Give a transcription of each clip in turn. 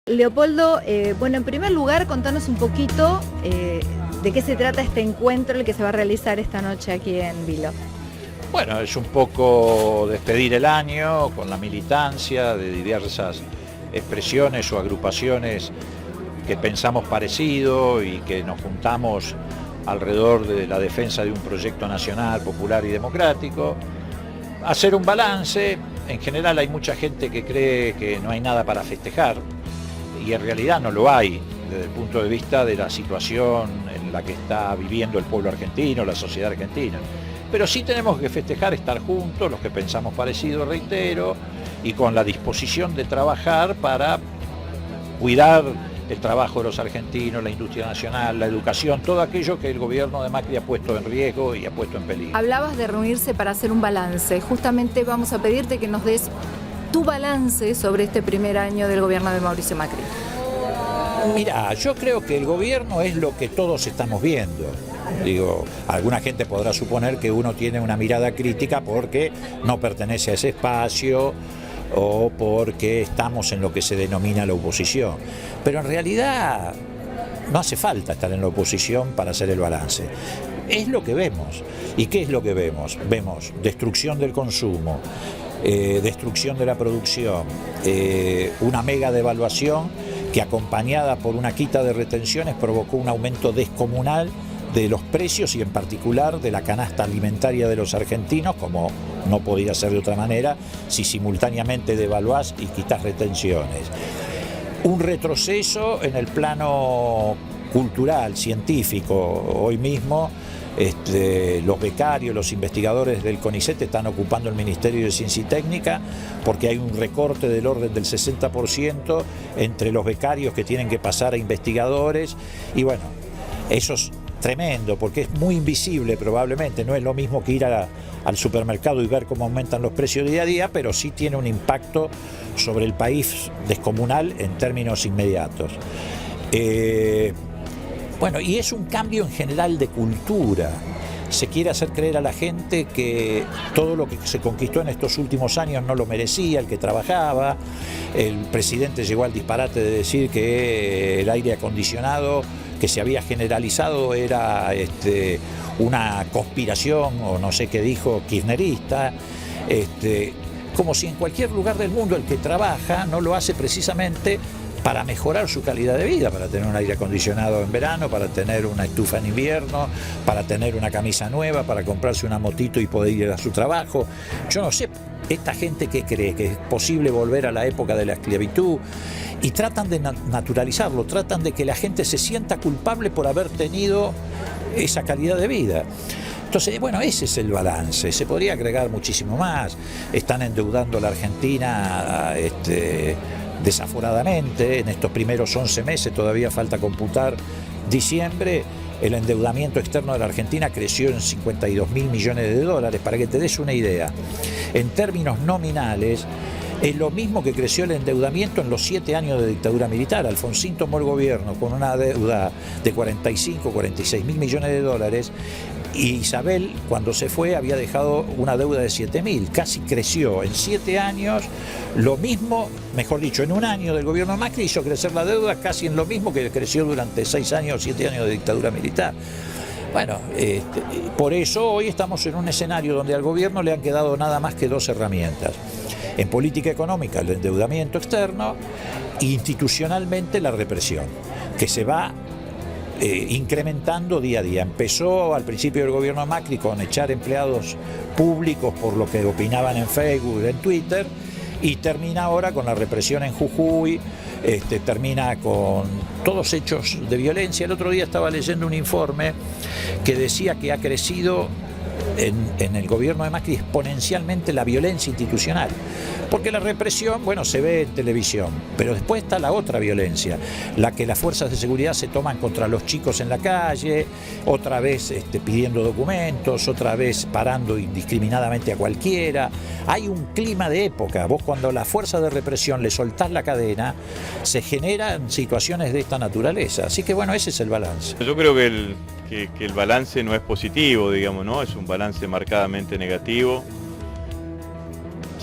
Leopoldo, bueno, en primer lugar, contanos un poquito de qué se trata este encuentro el que se va a realizar esta noche aquí en Vilo. Bueno, es un poco despedir el año con la militancia de diversas expresiones o agrupaciones que pensamos parecido y que nos juntamos alrededor de la defensa de un proyecto nacional, popular y democrático. Hacer un balance. En general hay mucha gente que cree que no hay nada para festejar y en realidad no lo hay desde el punto de vista de la situación en la que está viviendo el pueblo argentino, la sociedad argentina. Pero sí tenemos que festejar estar juntos, los que pensamos parecido, reitero, y con la disposición de trabajar para cuidar el trabajo de los argentinos, la industria nacional, la educación, todo aquello que el gobierno de Macri ha puesto en riesgo y ha puesto en peligro. Hablabas de reunirse para hacer un balance. Justamente vamos a pedirte que nos des tu balance sobre este primer año del gobierno de Mauricio Macri. Mira, yo creo que el gobierno es lo que todos estamos viendo. Digo, alguna gente podrá suponer que uno tiene una mirada crítica porque no pertenece a ese espacio o porque estamos en lo que se denomina la oposición. Pero en realidad no hace falta estar en la oposición para hacer el balance. Es lo que vemos. ¿Y qué es lo que vemos? Vemos destrucción del consumo, destrucción de la producción, una mega devaluación que acompañada por una quita de retenciones provocó un aumento descomunal de los precios y en particular de la canasta alimentaria de los argentinos, como no podía ser de otra manera si simultáneamente devaluás y quitas retenciones. Un retroceso en el plano cultural, científico. Hoy mismo los becarios, los investigadores del CONICET están ocupando el Ministerio de Ciencia y Técnica porque hay un recorte del orden del 60% entre los becarios que tienen que pasar a investigadores y bueno, eso es tremendo porque es muy invisible probablemente, no es lo mismo que ir al supermercado y ver cómo aumentan los precios día a día, pero sí tiene un impacto sobre el país descomunal en términos inmediatos. Bueno, y es un cambio en general de cultura. Se quiere hacer creer a la gente que todo lo que se conquistó en estos últimos años no lo merecía el que trabajaba. El presidente llegó al disparate de decir que el aire acondicionado que se había generalizado era una conspiración, o no sé qué dijo, kirchnerista. Como si en cualquier lugar del mundo el que trabaja no lo hace precisamente para mejorar su calidad de vida, para tener un aire acondicionado en verano, para tener una estufa en invierno, para tener una camisa nueva, para comprarse una motito y poder ir a su trabajo. Yo no sé, esta gente que cree que es posible volver a la época de la esclavitud y tratan de naturalizarlo, tratan de que la gente se sienta culpable por haber tenido esa calidad de vida. Entonces, bueno, ese es el balance, se podría agregar muchísimo más. Están endeudando a la Argentina desaforadamente, en estos primeros 11 meses, todavía falta computar diciembre, el endeudamiento externo de la Argentina creció en 52.000 millones de dólares, para que te des una idea. En términos nominales, es lo mismo que creció el endeudamiento en los 7 años de dictadura militar. Alfonsín tomó el gobierno con una deuda de 46.000 millones de dólares y Isabel, cuando se fue, había dejado una deuda de 7.000. Casi creció en 7 años lo mismo, mejor dicho, en un año del gobierno de Macri hizo crecer la deuda casi en lo mismo que creció durante 6 años, 7 años de dictadura militar. Bueno, por eso hoy estamos en un escenario donde al gobierno le han quedado nada más que 2 herramientas. En política económica, el endeudamiento externo, e institucionalmente la represión, que se va incrementando día a día. Empezó al principio del gobierno de Macri con echar empleados públicos por lo que opinaban en Facebook, en Twitter, y termina ahora con la represión en Jujuy, termina con todos hechos de violencia. El otro día estaba leyendo un informe que decía que ha crecido en el gobierno de Macri exponencialmente la violencia institucional, porque la represión, bueno, se ve en televisión, pero después está la otra violencia, la que las fuerzas de seguridad se toman contra los chicos en la calle, otra vez pidiendo documentos, otra vez parando indiscriminadamente a cualquiera. Hay un clima de época. Vos, cuando a la fuerza de represión le soltás la cadena, se generan situaciones de esta naturaleza. Así que bueno, ese es el balance. Yo creo que el balance no es positivo, digamos, ¿no? Es un balance marcadamente negativo.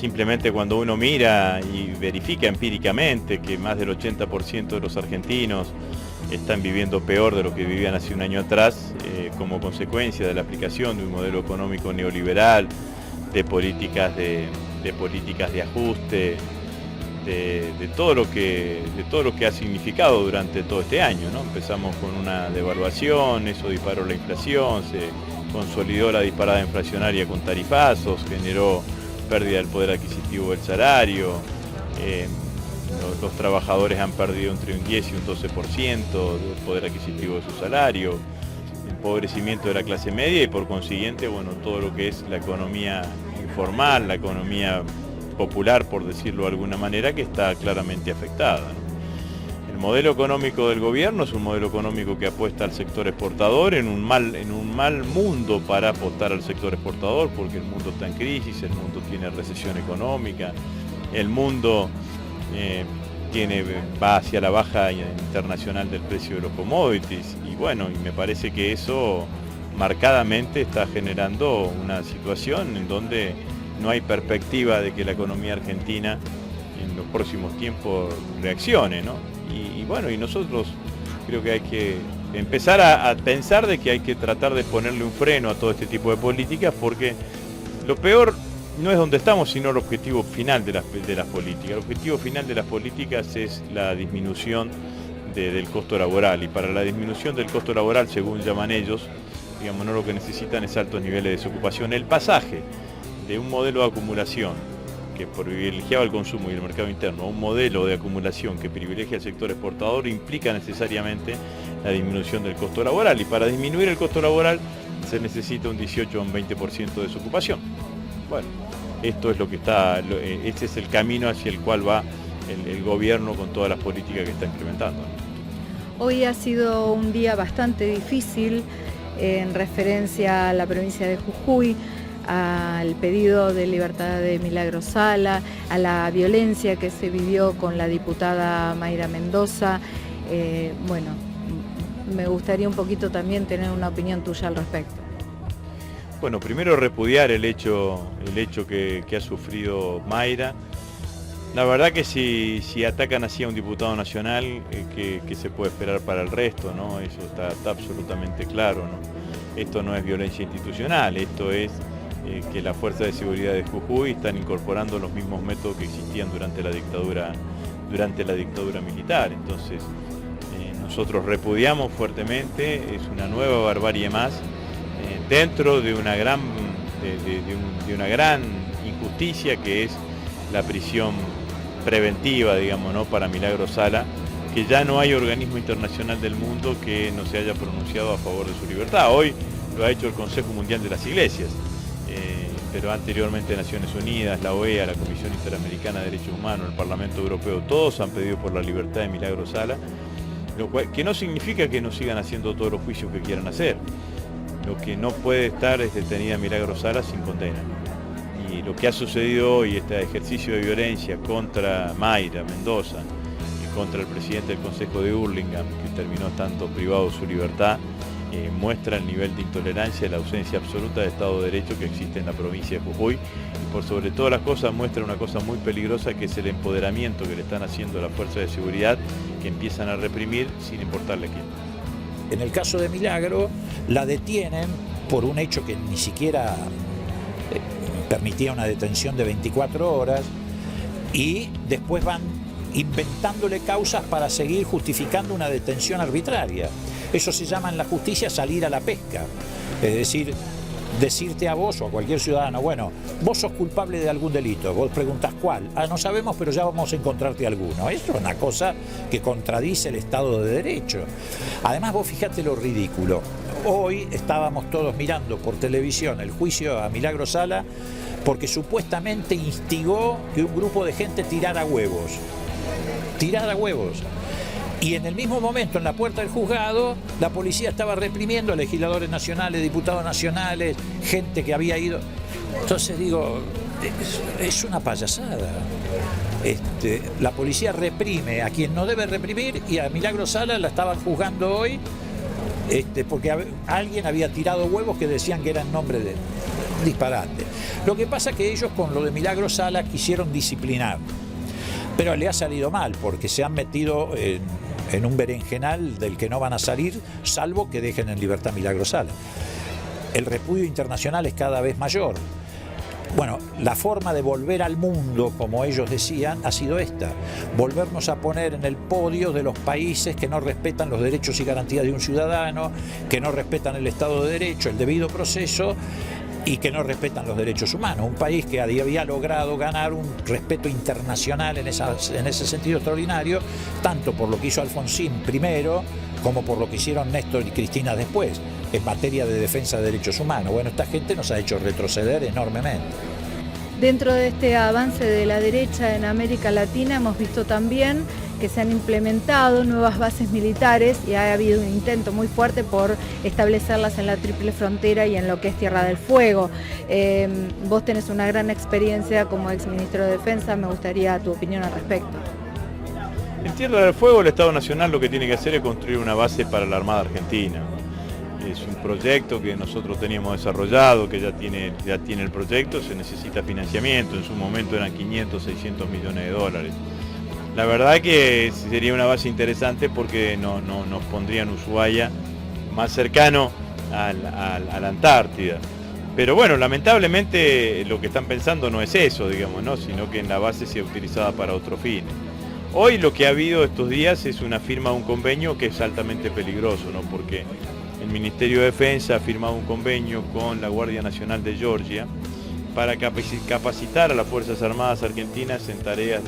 simplemente cuando uno mira y verifica empíricamente que más del 80% de los argentinos están viviendo peor de lo que vivían hace un año atrás, como consecuencia de la aplicación de un modelo económico neoliberal, de políticas de ajuste, de todo lo que ha significado durante todo este año, ¿no? Empezamos con una devaluación, eso disparó la inflación, se consolidó la disparada inflacionaria con tarifazos, generó pérdida del poder adquisitivo del salario, los trabajadores han perdido entre un 10 y un 12% del poder adquisitivo de su salario, empobrecimiento de la clase media y por consiguiente, bueno, todo lo que es la economía informal, la economía popular, por decirlo de alguna manera, que está claramente afectada, ¿no? El modelo económico del gobierno es un modelo económico que apuesta al sector exportador en un mal mundo para apostar al sector exportador, porque el mundo está en crisis, el mundo tiene recesión económica, el mundo va hacia la baja internacional del precio de los commodities y bueno, y me parece que eso marcadamente está generando una situación en donde no hay perspectiva de que la economía argentina en los próximos tiempos reaccione, ¿no? Y bueno, y nosotros creo que hay que empezar a pensar de que hay que tratar de ponerle un freno a todo este tipo de políticas, porque lo peor no es donde estamos, sino el objetivo final de las políticas. El objetivo final de las políticas es la disminución del costo laboral, y para la disminución del costo laboral, según llaman ellos, digamos, no lo que necesitan es altos niveles de desocupación. El pasaje de un modelo de acumulación que privilegiaba el consumo y el mercado interno a un modelo de acumulación que privilegia el sector exportador implica necesariamente la disminución del costo laboral, y para disminuir el costo laboral se necesita un 18 o un 20% de desocupación. Bueno, esto es lo que este es el camino hacia el cual va el gobierno con todas las políticas que está implementando, ¿no? Hoy ha sido un día bastante difícil en referencia a la provincia de Jujuy, al pedido de libertad de Milagros Sala, a la violencia que se vivió con la diputada Mayra Mendoza. Bueno, me gustaría un poquito también tener una opinión tuya al respecto. Bueno, primero repudiar el hecho que ha sufrido Mayra. La verdad que si atacan así a un diputado nacional, ¿qué se puede esperar para el resto, ¿no? Eso está absolutamente claro, ¿no? Esto no es violencia institucional, esto es que las fuerzas de seguridad de Jujuy están incorporando los mismos métodos que existían durante la dictadura militar. Entonces, nosotros repudiamos fuertemente, es una nueva barbarie más, dentro de una gran injusticia que es la prisión preventiva, digamos, ¿no?, para Milagros Sala, que ya no hay organismo internacional del mundo que no se haya pronunciado a favor de su libertad. Hoy lo ha hecho el Consejo Mundial de las Iglesias, pero anteriormente Naciones Unidas, la OEA, la Comisión Interamericana de Derechos Humanos, el Parlamento Europeo, todos han pedido por la libertad de Milagros Sala, lo cual, que no significa que no sigan haciendo todos los juicios que quieran hacer. Lo que no puede estar es detenida Milagros Sala sin condena. Y lo que ha sucedido hoy, este ejercicio de violencia contra Mayra Mendoza y contra el presidente del Consejo de Hurlingham, que terminó estando privado de su libertad, muestra el nivel de intolerancia y la ausencia absoluta de Estado de Derecho que existe en la provincia de Jujuy, y por sobre todas las cosas muestra una cosa muy peligrosa, que es el empoderamiento que le están haciendo las fuerzas de seguridad, que empiezan a reprimir sin importarle quién. En el caso de Milagro, la detienen por un hecho que ni siquiera permitía una detención de 24 horas, y después van inventándole causas para seguir justificando una detención arbitraria. Eso se llama en la justicia salir a la pesca, es decir, decirte a vos o a cualquier ciudadano, bueno, vos sos culpable de algún delito, vos preguntás cuál, no sabemos, pero ya vamos a encontrarte alguno. Eso es una cosa que contradice el Estado de Derecho. Además, vos fijate lo ridículo. Hoy estábamos todos mirando por televisión el juicio a Milagros Sala porque supuestamente instigó que un grupo de gente tirara huevos. Y en el mismo momento, en la puerta del juzgado, la policía estaba reprimiendo a legisladores nacionales, diputados nacionales, gente que había ido. Entonces digo, es una payasada. La policía reprime a quien no debe reprimir, y a Milagros Sala la estaban juzgando hoy porque alguien había tirado huevos que decían que eran en nombre de él. disparate. Lo que pasa es que ellos con lo de Milagro Sala quisieron disciplinar, pero le ha salido mal porque se han metido en un berenjenal del que no van a salir, salvo que dejen en libertad Milagro Sala. El repudio internacional es cada vez mayor. Bueno, la forma de volver al mundo, como ellos decían, ha sido esta: volvernos a poner en el podio de los países que no respetan los derechos y garantías de un ciudadano, que no respetan el Estado de Derecho, el debido proceso, y que no respetan los derechos humanos. Un país que había logrado ganar un respeto internacional en ese sentido extraordinario, tanto por lo que hizo Alfonsín primero, como por lo que hicieron Néstor y Cristina después, en materia de defensa de derechos humanos. Bueno, esta gente nos ha hecho retroceder enormemente. Dentro de este avance de la derecha en América Latina hemos visto también que se han implementado nuevas bases militares y ha habido un intento muy fuerte por establecerlas en la Triple Frontera y en lo que es Tierra del Fuego. Vos tenés una gran experiencia como exministro de Defensa, me gustaría tu opinión al respecto. En Tierra del Fuego el Estado Nacional lo que tiene que hacer es construir una base para la Armada Argentina. Es un proyecto que nosotros teníamos desarrollado, que ya tiene el proyecto, se necesita financiamiento, en su momento eran 500, 600 millones de dólares. La verdad que sería una base interesante porque nos pondría en Ushuaia más cercano a la Antártida. Pero bueno, lamentablemente lo que están pensando no es eso, digamos, ¿no? Sino que en la base sea utilizada para otro fin. Hoy lo que ha habido estos días es una firma de un convenio que es altamente peligroso, ¿no? Porque el Ministerio de Defensa ha firmado un convenio con la Guardia Nacional de Georgia para capacitar a las Fuerzas Armadas argentinas en tareas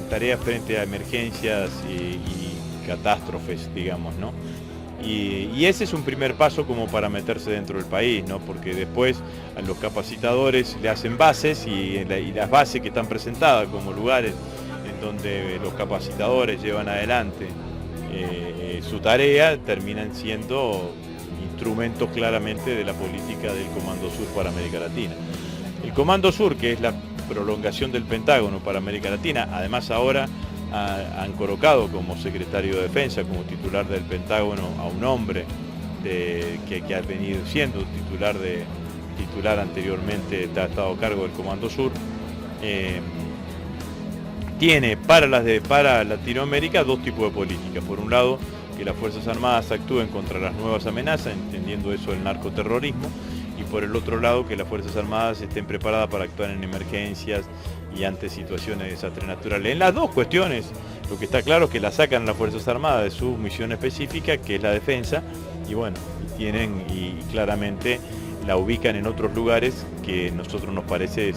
tareas frente a emergencias y catástrofes, digamos, ¿no? Y ese es un primer paso como para meterse dentro del país, ¿no? Porque después a los capacitadores le hacen bases y las bases que están presentadas como lugares en donde los capacitadores llevan adelante su tarea terminan siendo instrumentos claramente de la política del Comando Sur para América Latina. El Comando Sur, que es la prolongación del Pentágono para América Latina, además ahora han colocado como secretario de Defensa, como titular del Pentágono, a un hombre que ha venido siendo titular anteriormente, ha estado a cargo del Comando Sur. Tiene para Latinoamérica dos tipos de políticas. Por un lado, que las Fuerzas Armadas actúen contra las nuevas amenazas, entendiendo eso el narcoterrorismo, y por el otro lado, que las Fuerzas Armadas estén preparadas para actuar en emergencias y ante situaciones de desastres naturales. En las dos cuestiones, lo que está claro es que la sacan las Fuerzas Armadas de su misión específica, que es la defensa, y bueno, y claramente la ubican en otros lugares que a nosotros nos parece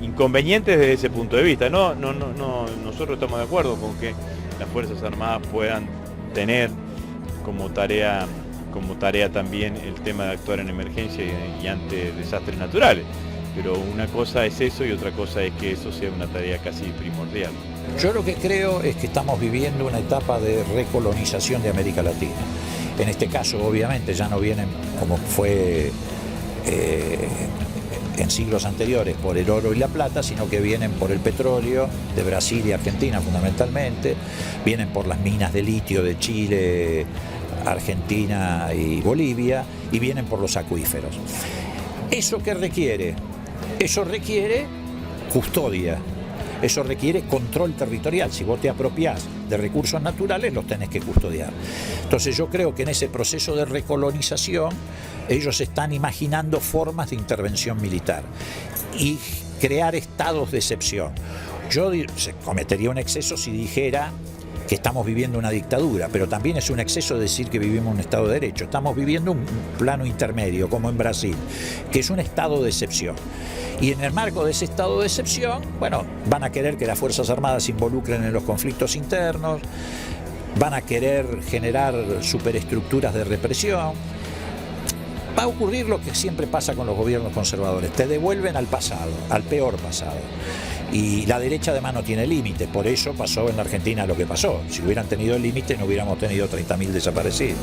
inconvenientes desde ese punto de vista. Nosotros estamos de acuerdo con que las Fuerzas Armadas puedan tener como tarea también el tema de actuar en emergencia y ante desastres naturales. Pero una cosa es eso y otra cosa es que eso sea una tarea casi primordial. Yo lo que creo es que estamos viviendo una etapa de recolonización de América Latina. En este caso, obviamente, ya no vienen como fue en siglos anteriores por el oro y la plata, sino que vienen por el petróleo de Brasil y Argentina fundamentalmente, vienen por las minas de litio de Chile, Argentina y Bolivia, y vienen por los acuíferos. ¿Eso qué requiere? Eso requiere custodia, eso requiere control territorial. Si vos te apropiás de recursos naturales, los tenés que custodiar. Entonces yo creo que en ese proceso de recolonización ellos están imaginando formas de intervención militar y crear estados de excepción. Yo cometería un exceso si dijera que estamos viviendo una dictadura, pero también es un exceso decir que vivimos un Estado de Derecho. Estamos viviendo un plano intermedio, como en Brasil, que es un estado de excepción. Y en el marco de ese estado de excepción, bueno, van a querer que las Fuerzas Armadas se involucren en los conflictos internos, van a querer generar superestructuras de represión. Va a ocurrir lo que siempre pasa con los gobiernos conservadores, te devuelven al pasado, al peor pasado. Y la derecha además no tiene límite, por eso pasó en la Argentina lo que pasó. Si hubieran tenido el límite no hubiéramos tenido 30.000 desaparecidos.